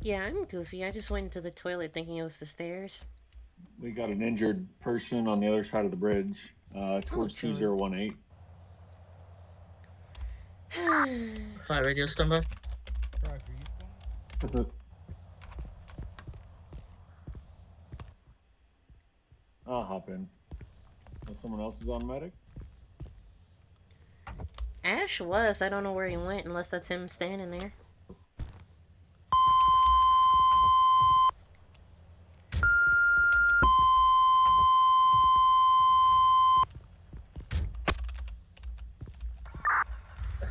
Yeah, I'm goofy. I just went into the toilet thinking it was the stairs. We got an injured person on the other side of the bridge, Oh, towards joy. 2018. Fire radio standby. I'll hop in. Unless someone else is on medic. Ash was. I don't know where he went unless that's him standing there.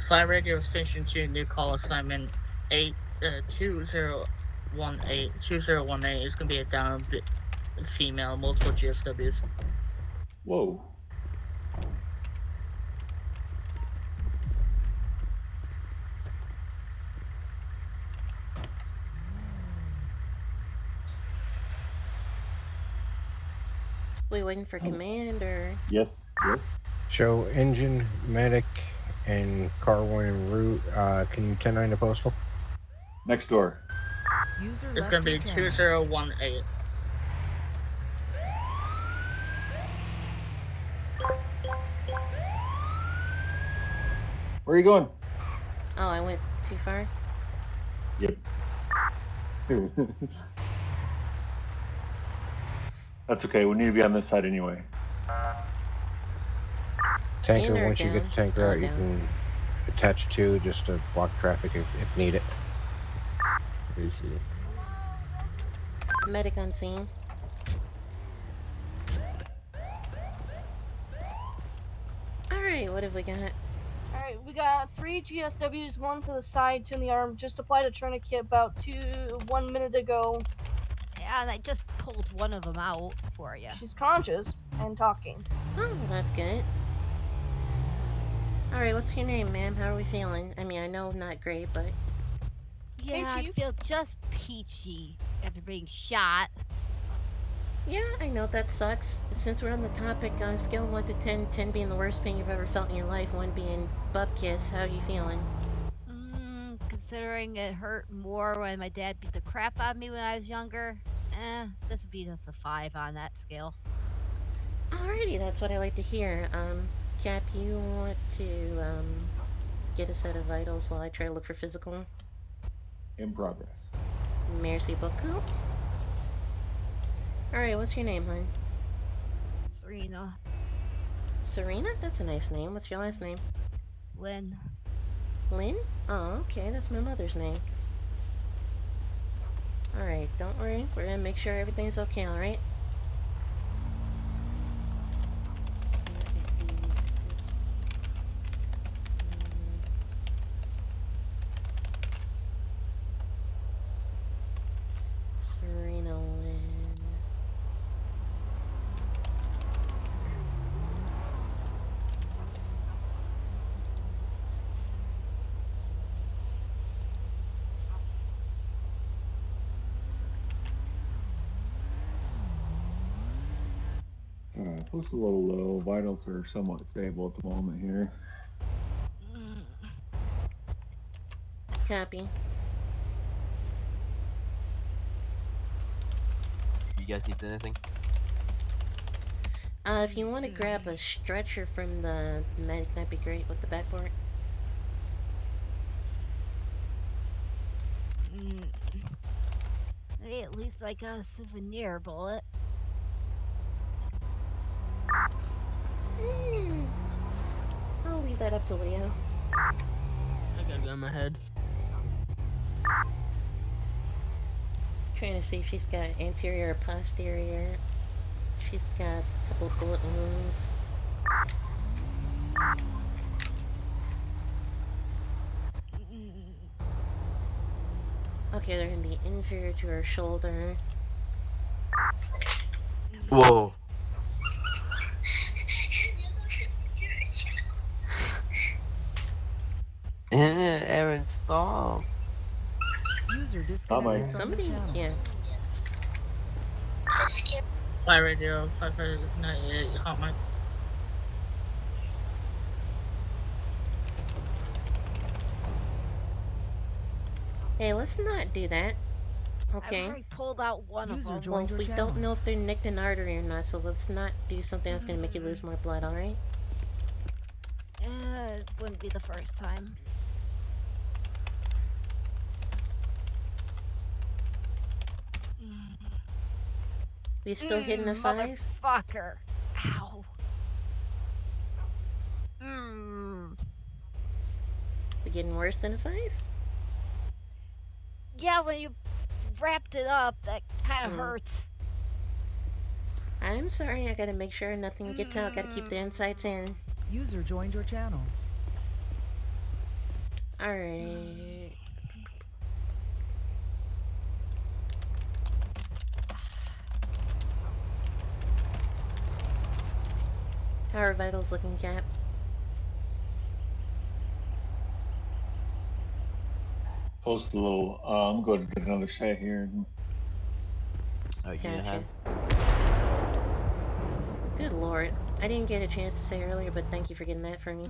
Fire radio station 2, new call assignment 2018 is gonna be a down female, multiple GSWs. Whoa. We waiting for command or? Yes, yes. Show engine, medic, and car one en route. Can you 10-9 the postal? Next door. It's gonna be 2018. Where are you going? Oh, I went too far? Yep. That's okay. We need to be on this side anyway. Tanker, In or once you get down? the tanker Oh, out, you down. can attach two just to block traffic if needed. Appreciate it. Medic on scene. Alright, what have we got? Alright, we got 3 GSWs, 1 to the side, 2 in the arm. Just applied a tourniquet about 1 minute ago. Yeah, and I just pulled one of them out for you. She's conscious and talking. Oh, that's good. Alright, what's your name, ma'am? How are we feeling? I mean, I know not great, but... Yeah, Hey, I Chief. feel just peachy after being shot. Yeah, I know that sucks. Since we're on the topic, on a scale of 1 to 10, 10 being the worst pain you've ever felt in your life, 1 being butt kiss, how are you feeling? Considering it hurt more when my dad beat the crap out of me when I was younger, this would be just a 5 on that scale. Alrighty, that's what I like to hear. Cap, you want to, get a set of vitals while I try to look for physical? In progress. Merci beaucoup. Alright, what's your name, hon? Serena. Serena? That's a nice name. What's your last name? Lynn. Lynn? Oh, okay, that's my mother's name. Alright, don't worry. We're gonna make sure everything's okay, alright? Serena Lynn. Alright, pulse a little low. Vitals are somewhat stable at the moment here. Copy. You guys need anything? If you want to grab a stretcher from the medic, that'd be great with the backboard. Hey, at least I got a souvenir bullet. I'll leave that up to Leo. I got a gun in my head. Trying to see if she's got anterior or posterior. She's got a couple of bullet wounds. Okay, they're gonna be inferior to her shoulder. Whoa. Aaron, stop. User Mike. disconnected from Somebody, your channel. yeah. Fire radio 5598, hot mic. Hey, let's not do that. Okay. I've already pulled out one of User them. joined your we channel. don't know if they're nicked an artery or not, so let's not do something that's gonna make you lose more blood, alright? It wouldn't be the first time. We still hitting a 5? Motherfucker. Ow. Mm. We getting worse than a 5? Yeah, when you wrapped it up, that kind of hurts. I'm sorry, I gotta make sure nothing gets out. Gotta keep the insides in. User joined your channel. Alright. How are vitals looking, Cap? Post a little. I'm going to get another shot here. Oh, you Gotcha. ahead? Good lord. I didn't get a chance to say earlier, but thank you for getting that for me.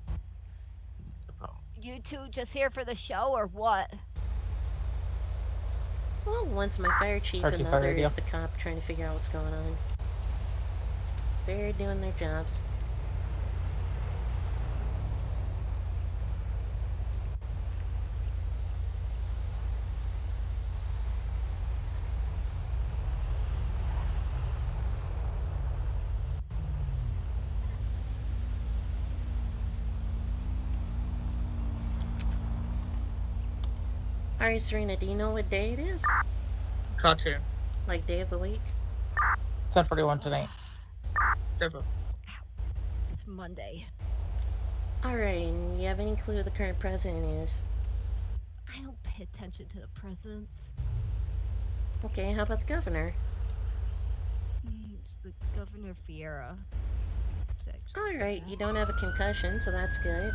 No problem. You two just here for the show or what? Well, one's my fire chief and the Fire other radio. is the cop trying to figure out what's going on. They're doing their jobs. Alright, Serena, do you know what day it is? Call 2. Like day of the week? 10:41 tonight. Careful. It's Monday. Alright, and you have any clue who the current president is? I don't pay attention to the presidents. Okay, how about the governor? It's the Governor Fiera. Alright, you don't have a concussion, so that's good.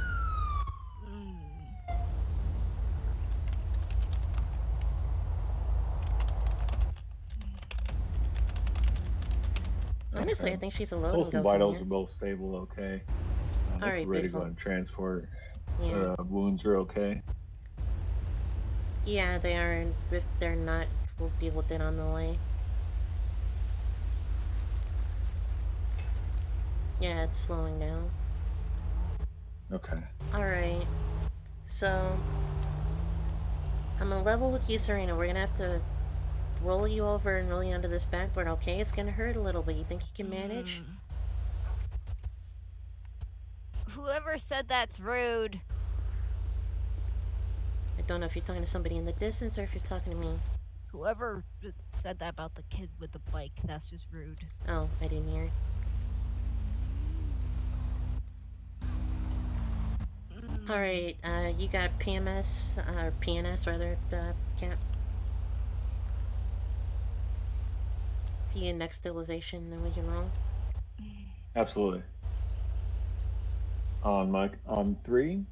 Honestly, I think she's a load Pulse and and go from vitals here. are both stable, okay. Alright, ready to beautiful. go on transport. Yeah. Wounds are okay. Yeah, they are, and if they're not, we'll deal with it on the way. Yeah, it's slowing down. Okay. Alright. So, I'm gonna level with you, Serena. We're gonna have to roll you over and roll you onto this backboard, okay? It's gonna hurt a little, but you think you can manage? Whoever said that's rude. I don't know if you're talking to somebody in the distance or if you're talking to me. Whoever said that about the kid with the bike, that's just rude. Oh, I didn't hear. Alright, you got PMS, or PNS rather, Cap? If you get next stabilization, then we can roll. Absolutely. On Mike, on 3.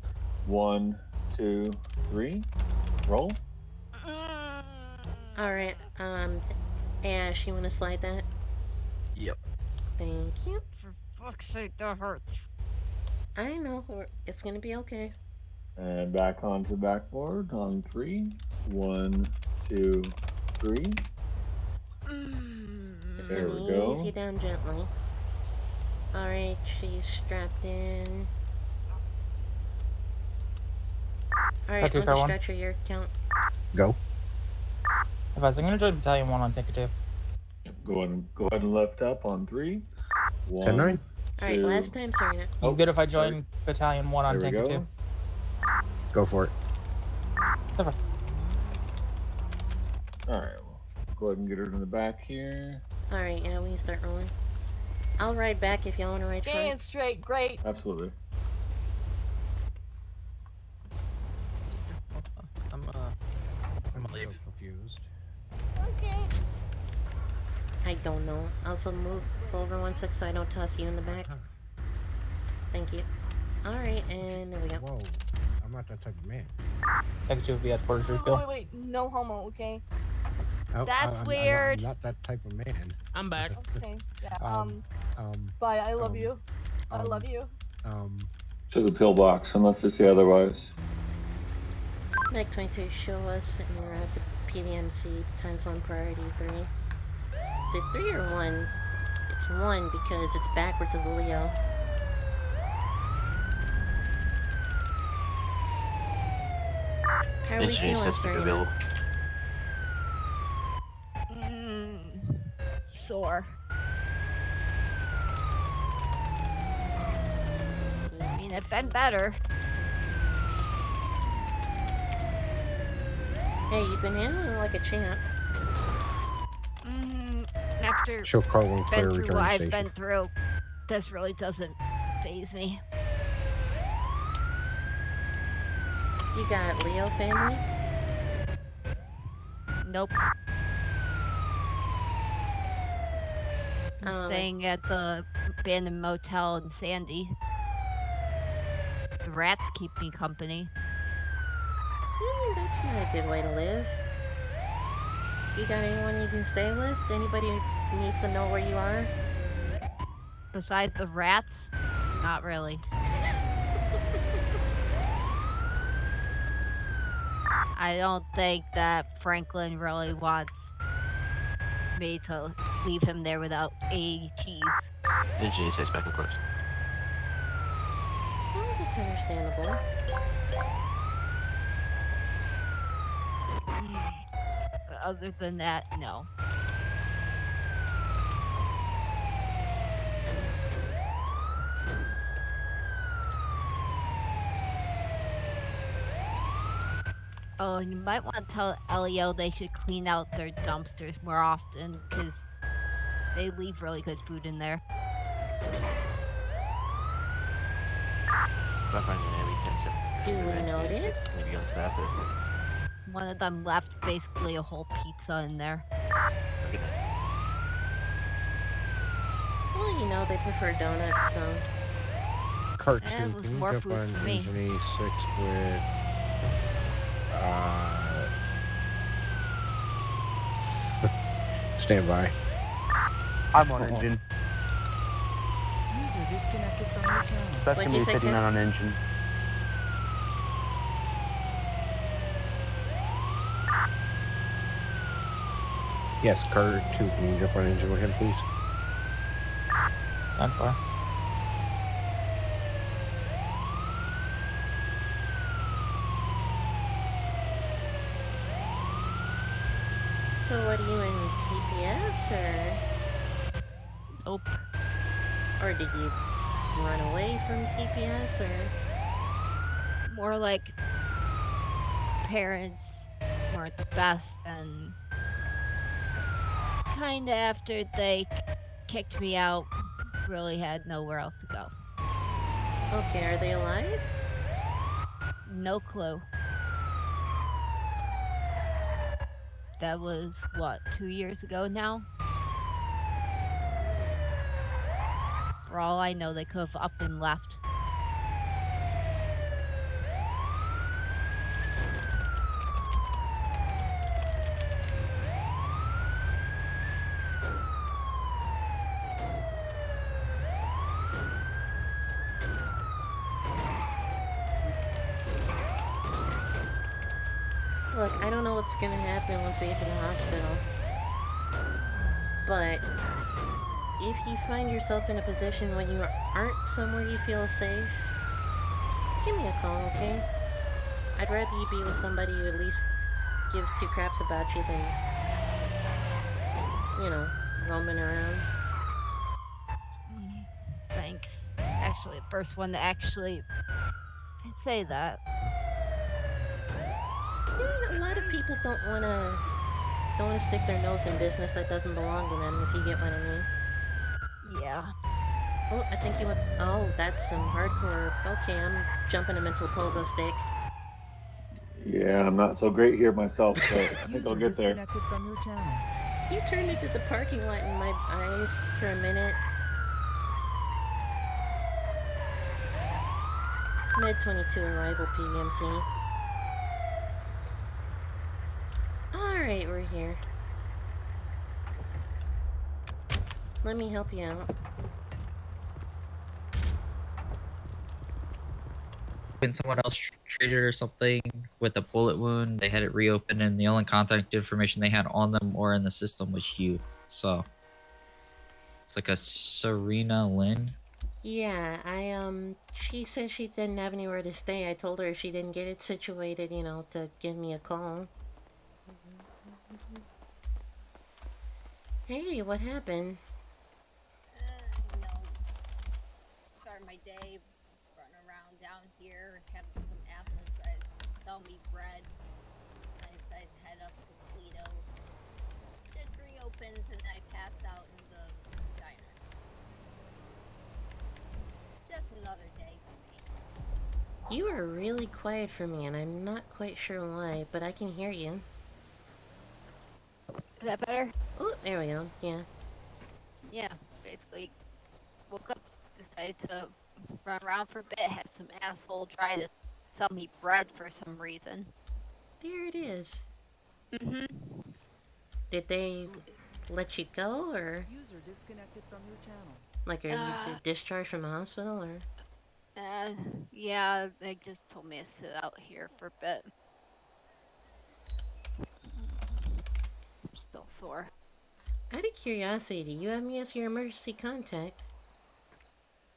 1, 2, 3. Roll. Alright, Ash, you wanna slide that? Yep. Thank you. For fuck's sake, that hurts. I know, it's gonna be okay. And back onto the backboard on 3. 1, 2, 3. Just There gonna we go. ease you down gently. Alright, she's strapped in. Alright, Okay, on fair the one. stretcher, your count. Go. If I was gonna join Battalion 1 on Ticket 2. Go ahead and lift up on 3. 1, 10-9. Alright, 2. last time, Serena. You good if I join Battalion 1 on There we Ticket go. 2? Go for it. Perfect. Alright, well, go ahead and get her in the back here. Alright, yeah, we can start rolling. I'll ride back if y'all wanna ride Staying front. straight, great. Absolutely. I'm a little confused. Okay. I don't know. Also move Clover 1-6 so I don't toss you in the back. Thank you. Alright, and there we go. Whoa, I'm not that type of man. Ticket 2 will be at quarters Wait, refill. wait, wait. No homo, okay? That's I'm weird. not that type of man. I'm back. Okay. Yeah. Um, Bye. I love you. I love you. To the pillbox, unless they say otherwise. Meg 22, show us and you're at the PVMC times 1 priority 3. Is it 3 or 1? It's 1 because it's backwards of the Leo. How are we Engineering feeling, assessment Serena? available. Sore. I mean, it's been better. Hey, you've been handling it like a champ. After Show car one clear, been through return what I've station. been through, this really doesn't faze me. You got Leo family? Nope. I'm staying at the abandoned motel in Sandy. The rats keep me company. That's not a good way to live. You got anyone you can stay with? Anybody who needs to know where you are? Besides the rats, not really. I don't think that Franklin really wants me to leave him there without a cheese. Engineering says back in course. Well, that's understandable. But other than that, no. Oh, and you might want to tell Elio they should clean out their dumpsters more often, because they leave really good food in there. Background in every 10 seconds. Duly noted. Maybe on staff this. One of them left basically a whole pizza in there. Look at that. Well, you know, they prefer donuts, so... Cart Eh, it 2, was can you more jump food on for me. engine A6 with... stand by. I'm on engine. User disconnected from your channel. That's What'd gonna you be say, sitting Ken? on engine. Yes, Cart 2, can you jump on engine with him, please? Stand by. So what are you in CPS, or... Nope. Or did you run away from CPS, or... More like parents weren't the best, and kinda after they kicked me out, really had nowhere else to go. Okay, are they alive? No clue. That was, what, 2 years ago now? For all I know, they could have up and left. Look, I don't know what's gonna happen once we get to the hospital. But... if you find yourself in a position when you aren't somewhere you feel safe, give me a call, okay? I'd rather you be with somebody who at least gives two craps about you than, you know, roaming around. Thanks. Actually, the first one to actually say that. A lot of people don't wanna stick their nose in business that doesn't belong to them, if you get what I mean. Yeah. Oh, I think you went... oh, that's some hardcore... okay, I'm jumping a mental pogo stick. Yeah, I'm not so great here myself, so I think User I'll get there. disconnected from your channel. You turned into the parking lot in my eyes for a minute. Med 22 arrival PMC. Alright, we're here. Let me help you out. when someone else traded or something with a bullet wound, they had it reopened, and the only contact information they had on them or in the system was you. So it's like a Serena Lynn. Yeah, she said she didn't have anywhere to stay. I told her if she didn't get it situated, to give me a call. Hey, what happened? Started my day running around down here, having some asshole try to sell me bread. I decided to head up to Toledo. Stitch reopens and I pass out in the diner. Just another day for me. You are really quiet for me, and I'm not quite sure why, but I can hear you. Is that better? Oh, there we go. Yeah. Yeah, basically woke up, decided to run around for a bit, had some asshole try to sell me bread for some reason. There it is. Mm-hmm. Did they let you go, or User disconnected from your channel. like are you discharged from the hospital, or? Yeah, they just told me to sit out here for a bit. I'm still sore. Out of curiosity, do you have me as your emergency contact?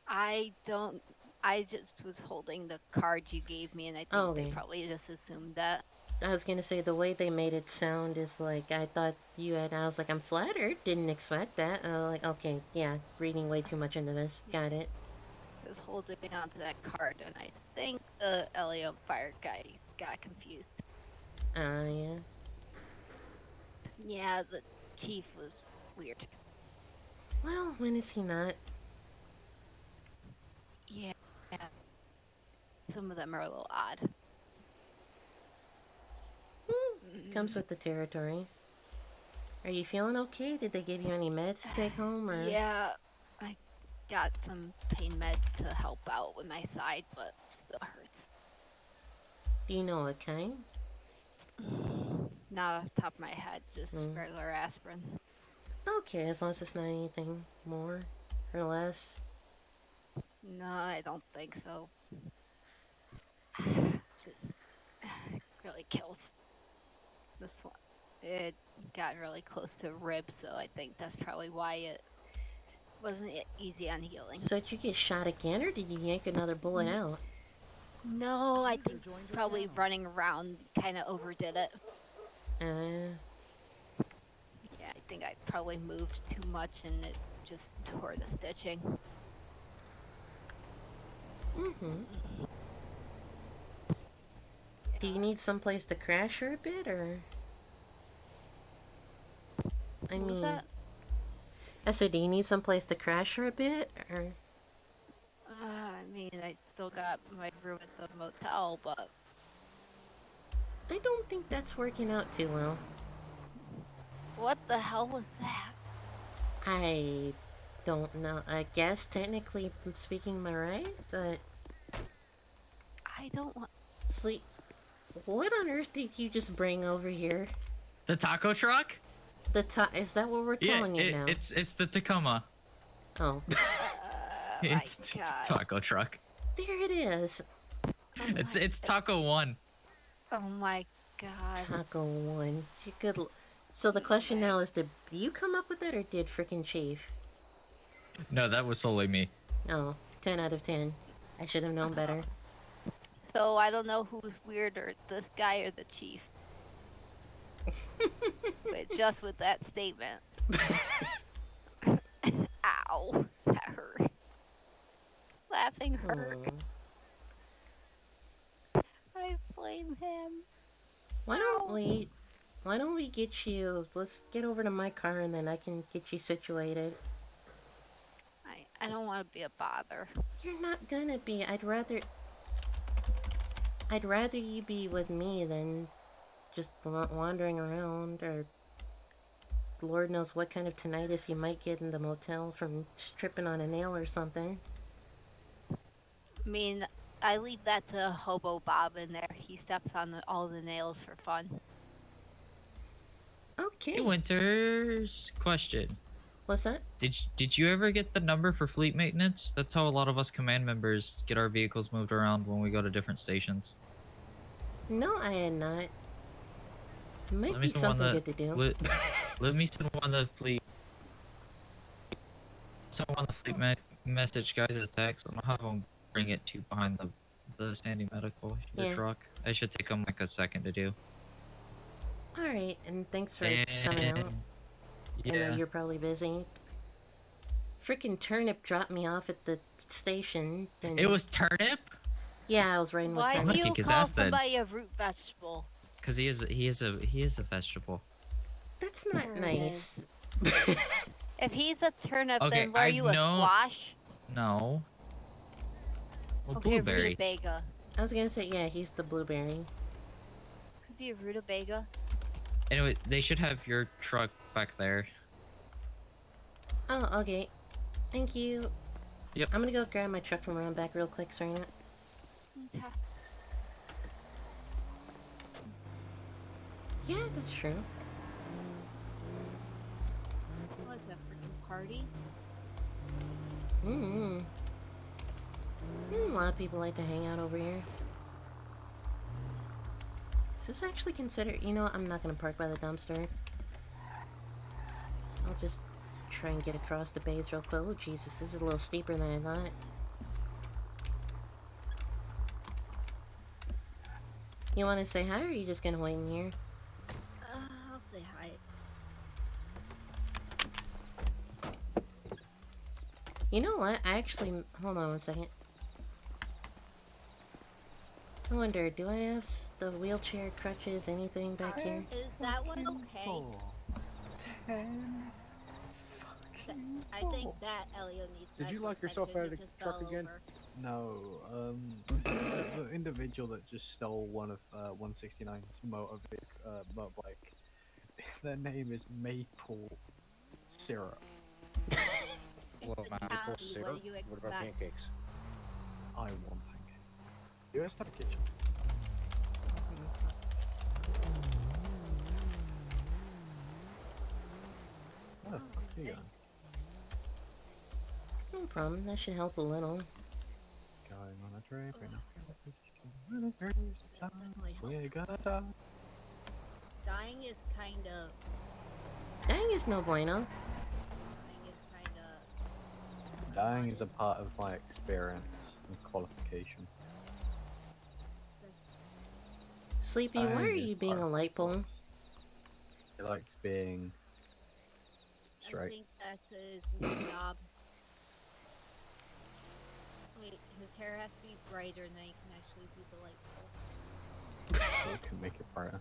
I don't. I just was holding the card you gave me, and I think they probably just assumed that. I was gonna say, the way they made it sound is like, I thought you had, I was like, I'm flattered, didn't expect that. Like, okay, yeah, reading way too much into this, got it. I was holding onto that card, and I think the LAO fire guy got confused. Yeah. Yeah, the chief was weird. Well, when is he not? Yeah. Some of them are a little odd. Comes with the territory. Are you feeling okay? Did they give you any meds to take home, or? Yeah, I got some pain meds to help out with my side, but still hurts. Do you know what kind? Not off the top of my head, just regular aspirin. Okay, as long as it's not anything more or less. No, I don't think so. Just really kills. This one, it got really close to ribs, so I think that's probably why it wasn't easy on healing. So did you get shot again, or did you yank another bullet out? No, I think probably running around kind of overdid it. Yeah, I think I probably moved too much and it just tore the stitching. Do you need someplace to crash for a bit, or? What was that? I said, do you need someplace to crash for a bit, or? I mean, I still got my room at the motel, but... I don't think that's working out too well. What the hell was that? I don't know. I guess, technically speaking, am I right? But... I don't want... Sleep. What on earth did you just bring over here? The taco truck? Is that what we're calling it now? It's the Tacoma. Oh. It's taco truck. There it is. It's Taco 1. Oh my god. Taco 1. You could... So the question now is, did you come up with that, or did frickin' Chief? No, that was solely me. Oh, 10 out of 10. I should have known better. So I don't know who's weirder, this guy or the chief. But just with that statement. Ow. That hurt. Laughing hurt. I blame him. Why don't we get you... Let's get over to my car and then I can get you situated. I don't want to be a bother. You're not gonna be. I'd rather you be with me than just wandering around, or Lord knows what kind of tinnitus you might get in the motel from tripping on a nail or something. I mean, I leave that to Hobo Bob in there. He steps on all the nails for fun. Okay. Hey, Winters. Question. What's that? Did you ever get the number for fleet maintenance? That's how a lot of us command members get our vehicles moved around when we go to different stations. No, I had not. Might Let me be send something one good to do. Let me send one the fleet. Someone the fleet message guys a text, and I'll have them bring it to behind the Sandy Medical Yeah. truck. It should take them like a second to do. Alright, and thanks for coming out. I know Yeah. you're probably busy. Freaking Turnip dropped me off at the station. And It was Turnip? yeah, I was riding with Why Turnip. do I'ma you kick his call ass then. somebody a root vegetable? Cause he is a vegetable. That's not There it nice. If he's a turnip, Okay, then what are I've you, a known- squash? No. Well, Okay, blueberry. rutabaga. I was gonna say, yeah, he's the blueberry. Could be a rutabaga. Anyway, they should have your truck back there. Oh, okay. Thank you. Yep. I'm gonna go grab my truck from around back real quick, Serena. Okay. Yeah, that's true. What is that freaking party? Mm-hmm. A lot of people like to hang out over here. Is this actually considered... You know what? I'm not gonna park by the dumpster. I'll just try and get across the bays real quick. Oh, Jesus, this is a little steeper than I thought. You want to say hi, or are you just gonna wait in here? I'll say hi. You know what? I actually... Hold on one second. I wonder, do I have the wheelchair, crutches, anything back here? Is that one okay? 10. I think that Elio needs. Did you medical lock yourself attention. out of He the just truck fell again? over. No, the individual that just stole one of 169's motorbike, their name is Maple Syrup. It's Well, a maple county. syrup? What do you expect? What about pancakes? I want pancakes. You guys have a kitchen? Where the fuck are you going? Thanks. No problem, that should help a little. Going on a trip in Definitely help. we're gonna die. Dying is kind of. Dang is no bueno. Dying is kind of. Dying is a part of my experience and qualification. Sleepy, why are Dying is you being part a of light pole? He likes being I straight. think that's his new job. Wait, his hair has to be brighter, and then he can actually do the light pole. So we can make it brighter.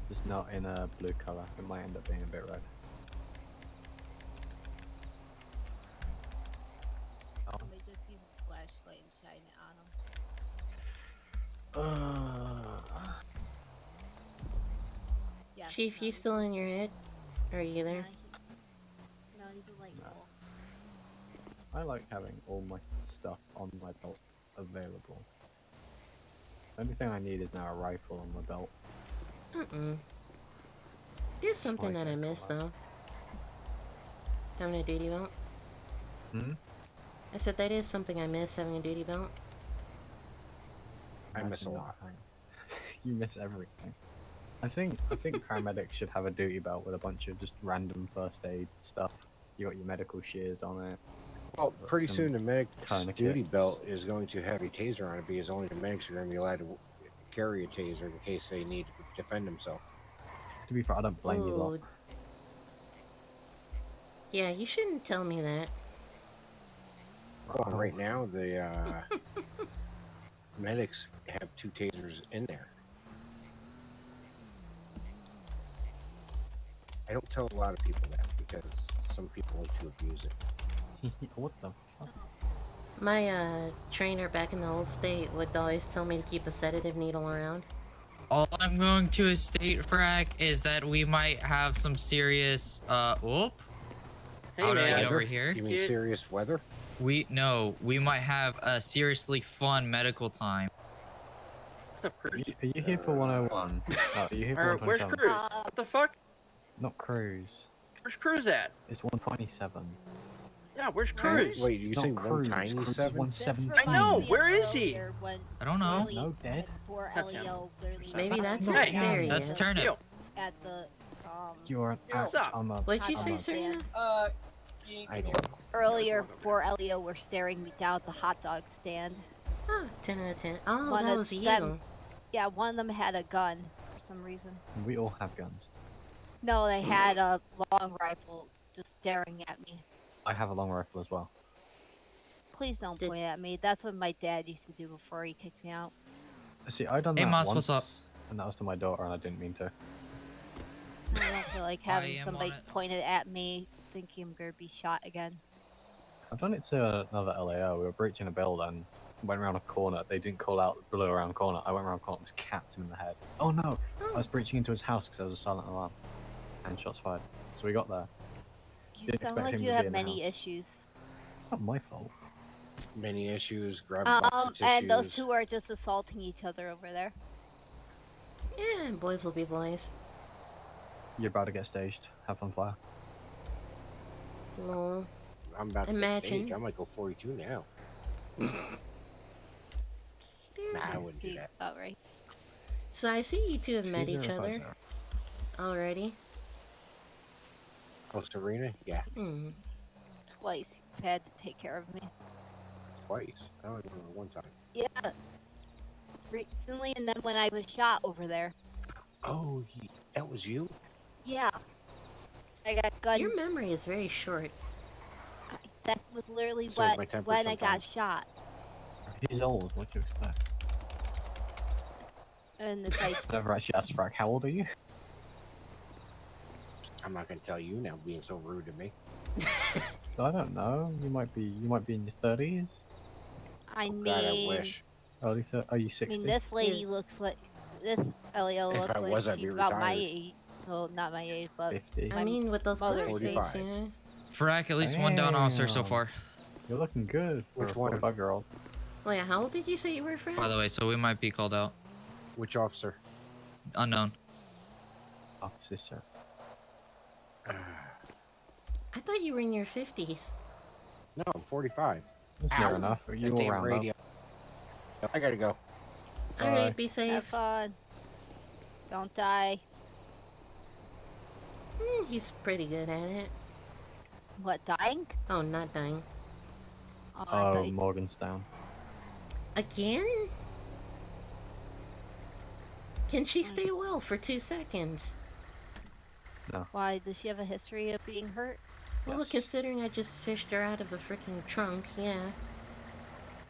Just not in a blue color. It might end up being a bit red. Oh. They just use a flashlight and shine it on him. Yeah. Chief, you still in your head? Or are you there? No, he's a light No. pole. I like having all my stuff on my belt available. The only thing I need is now a rifle on my belt. There's something that I Swipe it, missed, come though. Having a duty belt. Hmm? I said that is something I missed, having a duty belt. I miss a Imagine lot. everything. You miss everything. I think paramedics should have a duty belt with a bunch of just random first aid stuff. You got your medical shears on it. Well, pretty Some soon the medic's tourniquets. duty belt is going to have a taser on it because only the medics are going to be allowed to carry a taser in case they need to defend themselves. To be fair, I don't blame you lot. Ooh. Yeah, you shouldn't tell me that. Well, right now the medics have 2 tasers in there. I don't tell a lot of people that because some people like to abuse it. What the fuck? My, trainer back in the old state would always tell me to keep a sedative needle around. All I'm going to state, Frack, is that we might have some serious, whoop. Hey, How do I man. get over Weather? here? You mean serious weather? We might have a seriously fun medical time. Are you here for 101? No, are you here for Where's 127? Cruz? What the fuck? Not Cruz. Where's Cruz at? It's 127. Yeah, where's Cruz? Wait, you It's say not Cruz. Cruz is 197? 117. I know. Where is he? I don't know. No, dead. For That's him. LEO clearly. Maybe that's not it. him. There he That's is. Turnip. Yo, At the You're an What's ouch. up? I'm a. What'd you I'm say, a Serena? I don't. earlier for LEO were staring me down at the hot dog stand. Oh, 10 out of 10. Oh, One that of was you. them- Yeah, one of them had a gun for some reason. We all have guns. No, they had a long rifle just staring at me. I have a long rifle as well. Please don't Did- point at me. That's what my dad used to do before he kicked me out. See, I done Hey, that Moss, once, what's up? and that was to my daughter, and I didn't mean to. I don't feel like I having am somebody on it. pointed at me thinking I'm gonna be shot again. I've done it to another LAO. We were breaching a building, went around a corner. They didn't call out, blew around a corner. I went around a corner, just capped him in the head. Oh no! I was breaching into his house because there was a silent alarm. And shots fired. So we got there. You Didn't sound expect like him you to be have in the many house. issues. It's not my fault. Many issues, grab a box of tissues. And those two are just assaulting each other over there. Yeah, boys will be boys. You're about to get staged. Have fun, fire. Lol. I'm about to Imagine. stage. I might go 42 now. Nah, I wouldn't do Seems that. about right. So I see you two have met each other 2050. already. Oh, Serena? Yeah, Hmm. Twice you've had to take care of me. twice. I only remember one time. Yeah. Recently, and then when I was shot over there. Oh, that was you? Yeah. I got gunned. Your memory is very short. That was literally So is my what temper when I got sometimes. shot. He's old. What do you expect? And it's like, I never actually asked Frack, how old are you? I'm not gonna tell you now, being so rude to me. I don't know. You might be in your 30s, I God, mean, I wish. early. Are you I 60? mean, this lady looks like this LEO If looks I like was, I'd be she's about my retired. age. Well, not my age, but 50. I mean, with those mother colored is states, 45. yeah. Frack, at least one down officer so Damn. far. You're looking good for Which a one? 45-year-old. Wait, how old did you say you were, Fred? By the way, so we might be called out. Which officer? Unknown. Officer, sir. I thought you were in your 50s. No, I'm 45. That's Ow. near enough. You That all damn round radio. I gotta go. Alright, be have safe. fun. Don't die. He's pretty good at it. What, dying? Oh, not dying. Oh, I Oh, thought you- Morganstown. Again? Can she stay well for 2 seconds? Why, does she have a history of being hurt? Well, Yes. considering I just fished her out of a freaking trunk, yeah.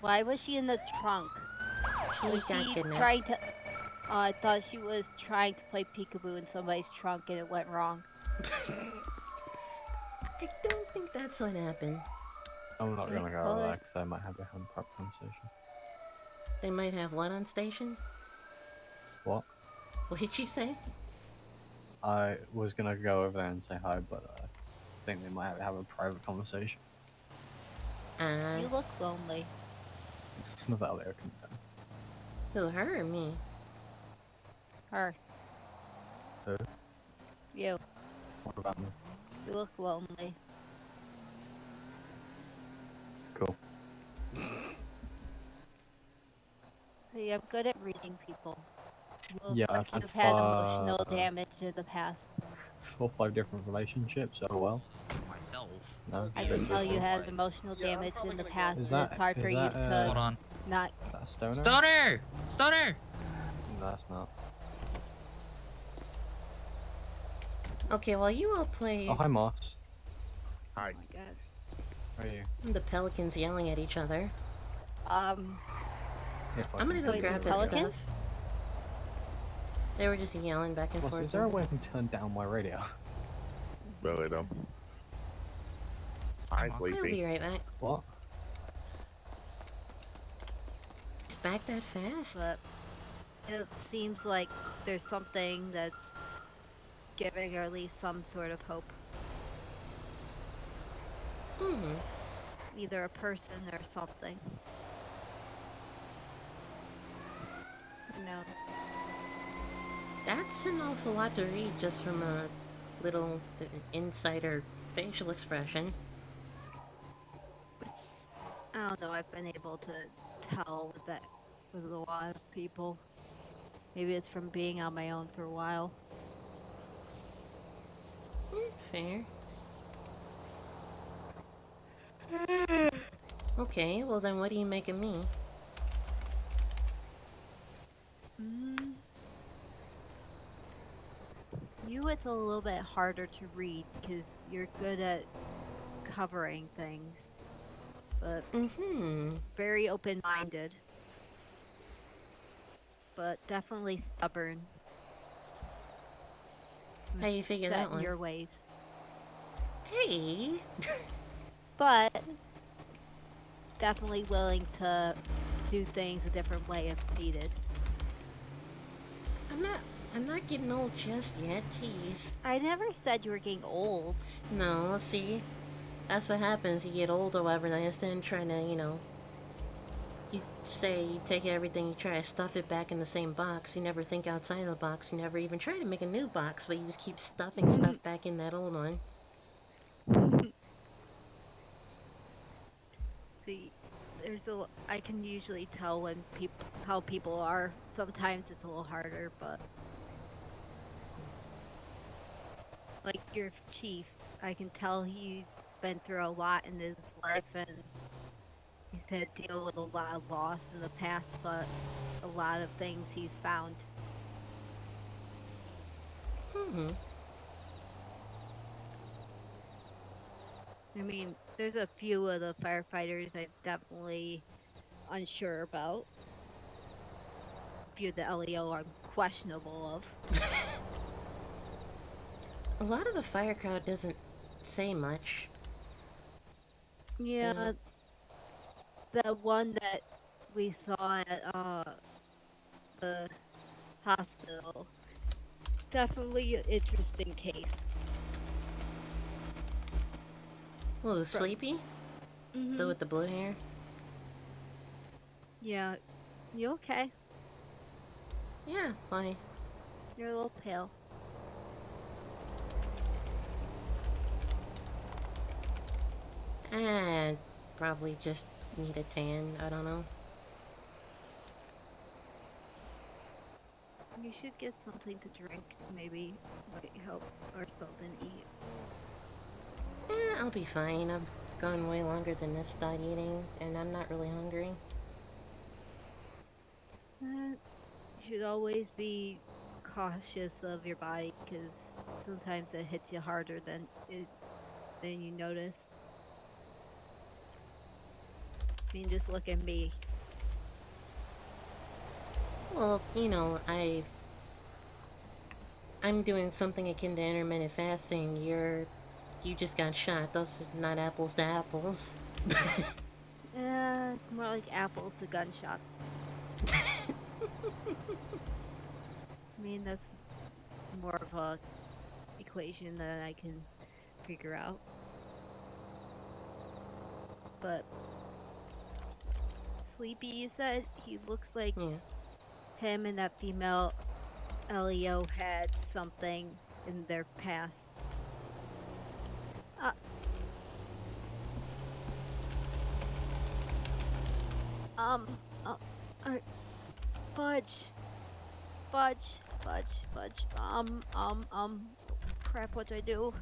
Why was she in the trunk? She Was got she kidnapped. trying to... Oh, I thought she was trying to play peekaboo in somebody's trunk and it went wrong. I don't think that's what happened. I'm not gonna go Well, over there because I might have a hand prep conversation. They might have what on station? What? What did you say? I was gonna go over there and say hi, but I think they might have a private conversation. You look lonely. Some of that later can be done. Who, her or me? Her. Who? You. What about me? You look lonely. Cool. See, I'm good at reading people. You look Yeah, like I've you've had had emotional five- damage in the past. 4 or 5 different relationships. Oh well. Myself. No. I can tell you had emotional damage in the past, Is and it's that- hard is for you that, to Hold on. not. That's Stoner. Stoner! Stoner! No, that's not. Okay, well, you all play Oh, hi, Moss. Oh my god. How are you? the pelicans yelling at each other. If I I'm gonna can go hear grab you. that pelicans? stuff. They were just yelling back and Moss, forth. is there a way I can turn down my radio? Really though. Hi, I'll be Sleepy. right back. What? It's back that fast? But it seems like there's something that's giving her at least some sort of hope. Hmm. Either a person or something. Who knows? That's an awful lot to read just from a little insider facial expression. It's, I don't know. I've been able to tell with that with a lot of people. Maybe it's from being on my own for a while. Fair. Okay, well then what do you make of me? You, it's a little bit harder to read because you're good at covering things, but very open-minded, but definitely stubborn. How you figure set that in one? your ways. Hey! But definitely willing to do things a different way if needed. I'm not getting old just yet, jeez. I never said you were getting old. No, see? That's what happens, you get old or whatever, and instead of trying to, you say you take everything, you try to stuff it back in the same box, you never think outside of the box, you never even try to make a new box, but you just keep stuffing stuff back in that old one. See, I can usually tell when how people are. Sometimes it's a little harder, but like your chief, I can tell he's been through a lot in his life and he's had to deal with a lot of loss in the past, but a lot of things he's found. I mean, there's a few of the firefighters I'm definitely unsure about. A few of the LEO are questionable of. A lot of the fire crowd doesn't say much. Yeah, the one that we saw at the hospital, definitely an interesting case. Oh, Sleepy? The with the blue hair? Yeah, you okay? Yeah, why? You're a little pale. And probably just need a tan, I don't know. You should get something to drink, maybe might help, or something to eat. I'll be fine. I've gone way longer than this without eating, and I'm not really hungry. You should always be cautious of your body, because sometimes it hits you harder than you notice. I mean, just look at me. Well, I'm doing something akin to intermittent fasting. You just got shot. Those are not apples to apples. It's more like apples to gunshots. I mean, that's more of a equation that I can figure out. But Sleepy, you said he looks like him and that female LEO had something in their past. Fudge. Crap, what do I do?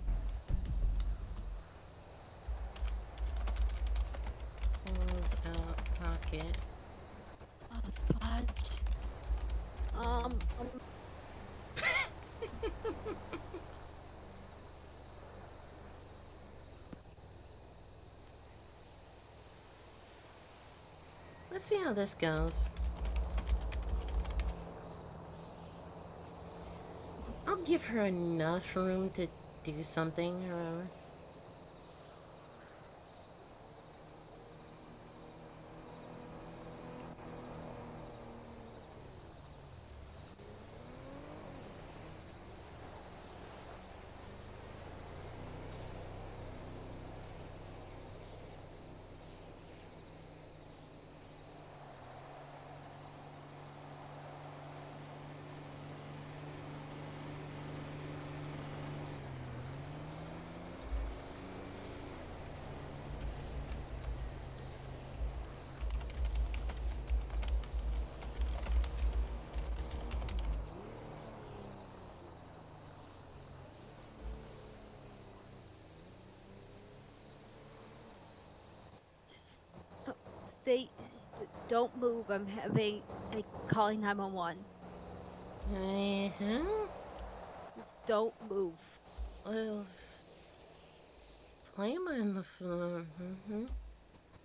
Pulls out pocket. Fudge. Let's see how this goes. I'll give her enough room to do something or whatever. don't move. I'm calling 911. Uh-huh. Just don't move. Well, why am I on the phone? Mm-hmm.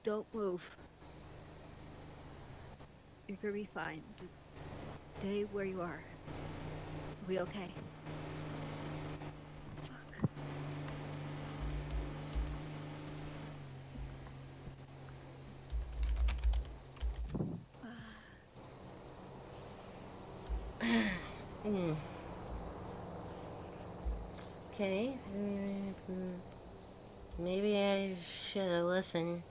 Don't move. You're gonna be fine. Just stay where you are. Are we okay? Fuck. Mm. Okay. Maybe I should have listened.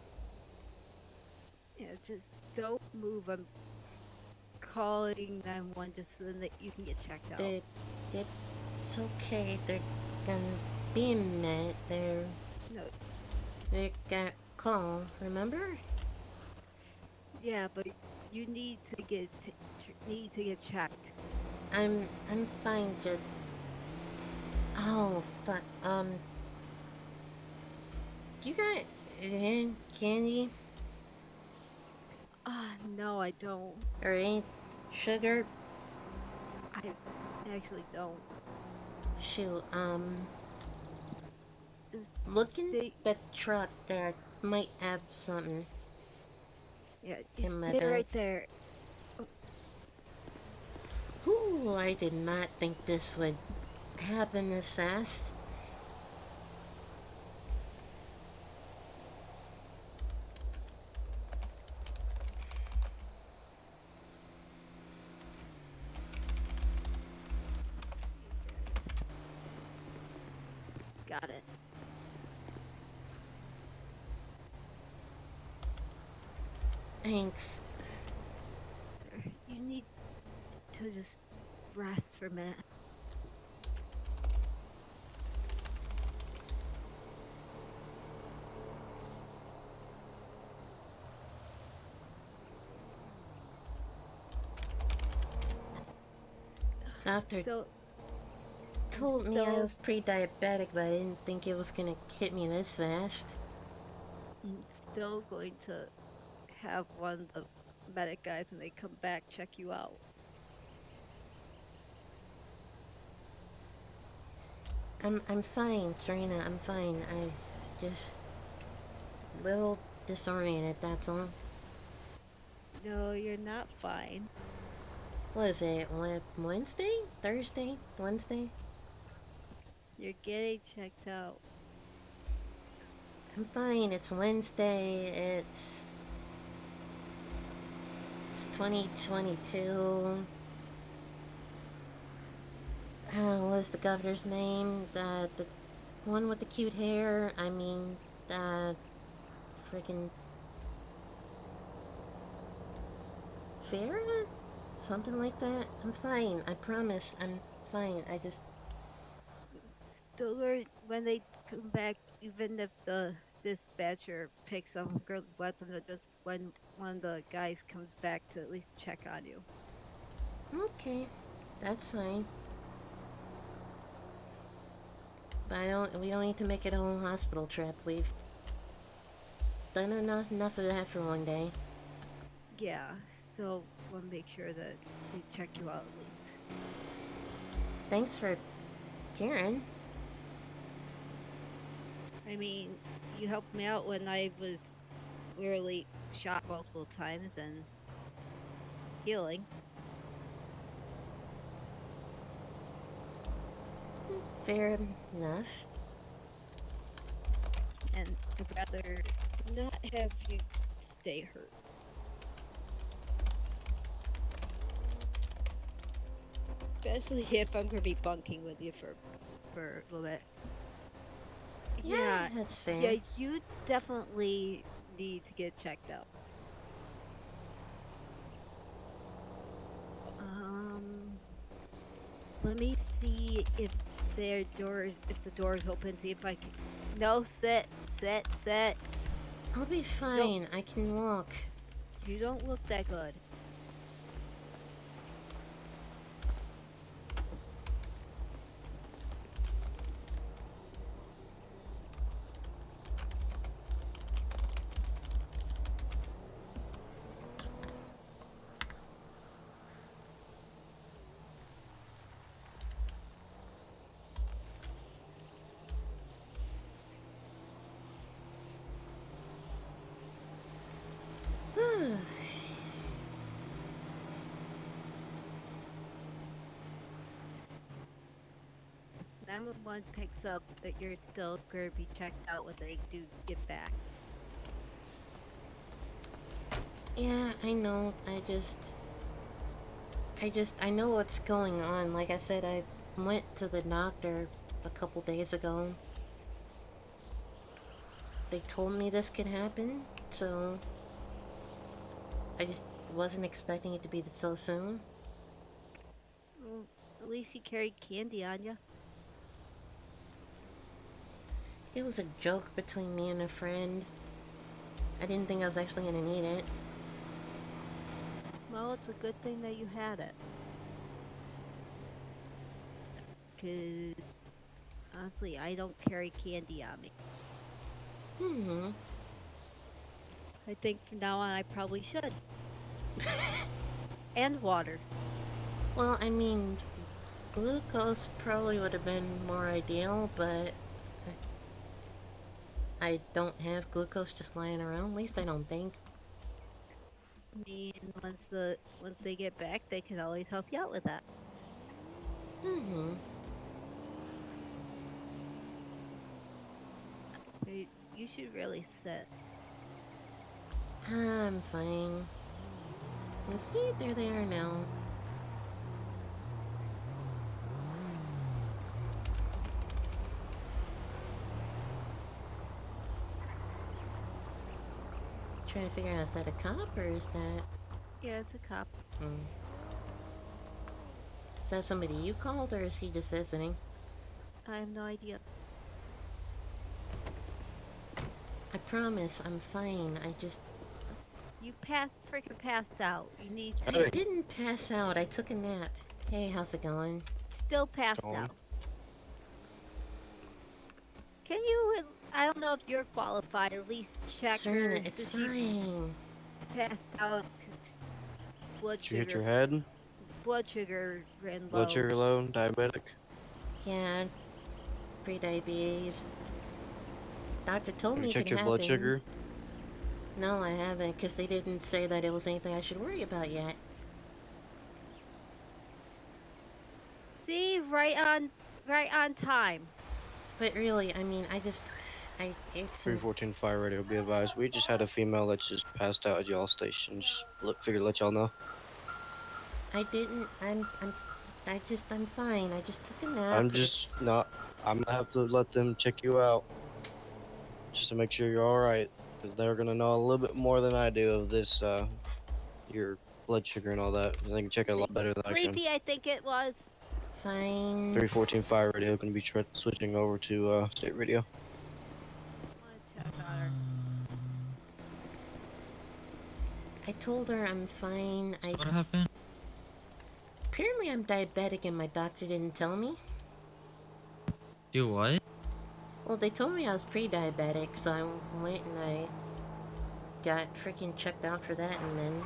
Yeah, just don't move. I'm calling 911 just so that you can get checked out. It's okay. They're gonna be met. No. They got call. Remember? Yeah, but you need to get checked. I'm fine. Just but you got candy No, I don't. or any sugar? I actually don't. Shoot. Just Look in stay. the truck. There might have something. Yeah, in just my stay bag. right there. Ooh, I did not think this would happen this fast. Got it. Thanks. You need to just rest for a minute. Doctor Still, told me I was pre-diabetic, but I didn't think it was gonna hit me this fast. I'm still going to have one of the medic guys when they come back check you out. I'm fine, Serena. I'm fine. I just a little disoriented. That's all. No, you're not fine. What is it? Wednesday? Thursday? Wednesday? You're getting checked out. I'm fine. It's Wednesday. It's 2022. What is the governor's name? The one with the cute hair. I mean, freaking Farah? Something like that. I'm fine. I promise. I'm fine. I just. Still, when they come back, even if the dispatcher picks some girl, let them know just when one of the guys comes back to at least check on you. Okay, that's fine. But we don't need to make it a whole hospital trip. We've done enough of that for one day. Yeah, still want to make sure that they check you out at least. Thanks for caring. I mean, you helped me out when I was literally shot multiple times and healing. Fair enough. And I'd rather not have you stay hurt. Especially if I'm gonna be bunking with you for a little bit. Yeah, that's fair. Yeah, you definitely need to get checked out. Let me see if the door's open. See if I can. No, sit. I'll be fine. No. I can walk. You don't look that good. 911 picks up that you're still gonna be checked out when they do get back. Yeah, I know. I know what's going on. Like I said, I went to the doctor a couple days ago. They told me this could happen, so I just wasn't expecting it to be so soon. Well, at least you carried candy on you. It was a joke between me and a friend. I didn't think I was actually gonna need it. Well, it's a good thing that you had it. 'Cause honestly, I don't carry candy on me. I think from now on I probably should. And water. Well, I mean, glucose probably would have been more ideal, but I don't have glucose just lying around. At least I don't think. I mean, once they get back, they can always help you out with that. You should really sit. I'm fine. Let's see, there they are now. Trying to figure out, is that a cop or is that... Yeah, it's a cop. Is that somebody you called or is he just visiting? I have no idea. I promise, I'm fine. I just... You freaking passed out. You need to... I didn't pass out. I took a nap. Hey, how's it going? Still passed out. Can you... I don't know if you're qualified. At least check Serena, her. it's since she fine. passed out 'cause blood Did you hit sugar. your head? Blood sugar ran low. Blood sugar low? Diabetic? Yeah, pre-diabetes. Doctor told Have me you it checked could your blood happen. sugar? No, I haven't, because they didn't say that it was anything I should worry about yet. See, right on time. But really, I mean, it's... 314 fire radio, be advised. We just had a female that just passed out at y'all station. Just figured to let y'all know. I didn't, I'm fine. I just took a nap. I'm gonna have to let them check you out. Just to make sure you're alright. Because they're gonna know a little bit more than I do of this, your blood sugar and all that. They can check it a lot better than I can. Sleepy, I think it was. Fine. 314 fire radio gonna be switching over to, state radio. I told her I'm fine. What happened? Apparently I'm diabetic and my doctor didn't tell me. Do what? Well, they told me I was pre-diabetic, so I went and I got freaking checked out for that, and then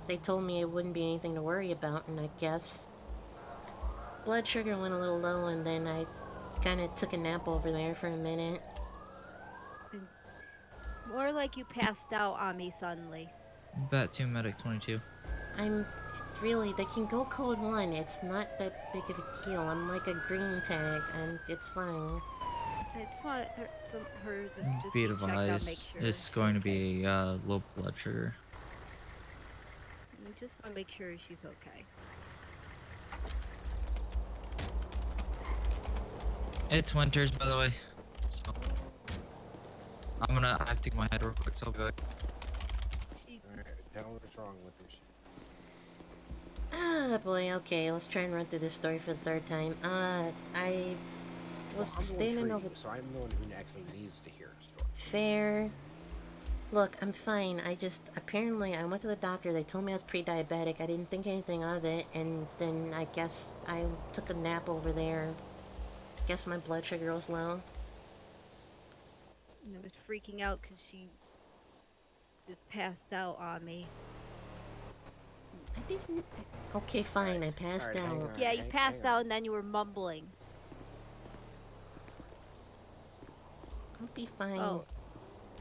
they told me it wouldn't be anything to worry about, and I guess blood sugar went a little low, and then I kind of took a nap over there for a minute. More like you passed out on me suddenly. Bat 2 medic 22. I'm really, they can go code 1. It's not that big of a deal. I'm like a green tag, and it's fine. I just want her to just Be check out, make advised, sure. it's going to be low blood sugar. I just want to make sure she's okay. It's winters, by the way. So I have to get my head real quick, so I'll be back. Alright, tell her what's wrong with her. Ah, boy, okay, let's try and run through this story for the third time. I was I'm standing over... so I'm the one who actually needs to hear a story. Fair. Look, I'm fine. Apparently, I went to the doctor. They told me I was pre-diabetic. I didn't think anything of it, and then I guess I took a nap over there. Guess my blood sugar was low. And I was freaking out because she just passed out on me. I didn't... Okay, fine, I passed out. Yeah, you passed out and then you were mumbling. I'll be fine. Oh.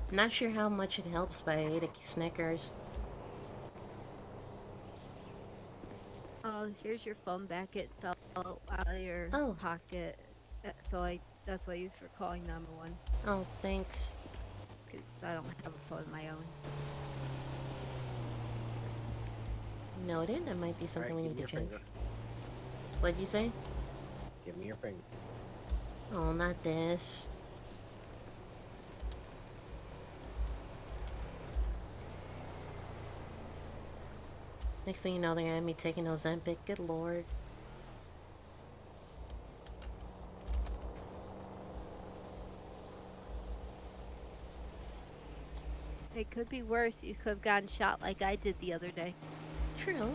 Not sure how much it helps, but I ate a Snickers. Oh, here's your phone back. It fell out of your pocket. That's what I use for calling 911. Oh, thanks. Because I don't have a phone of my own. Noted. That might be something we Alright, need give to me your change. finger. What'd you say? Give me your finger. Oh, not this. Next thing you know, they're gonna have me taking Ozempic. Good lord. It could be worse. You could have gotten shot like I did the other day. True.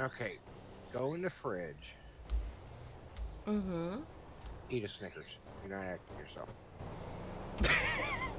Okay, go in the fridge. Mm-hmm. Eat a Snickers. You're not acting yourself.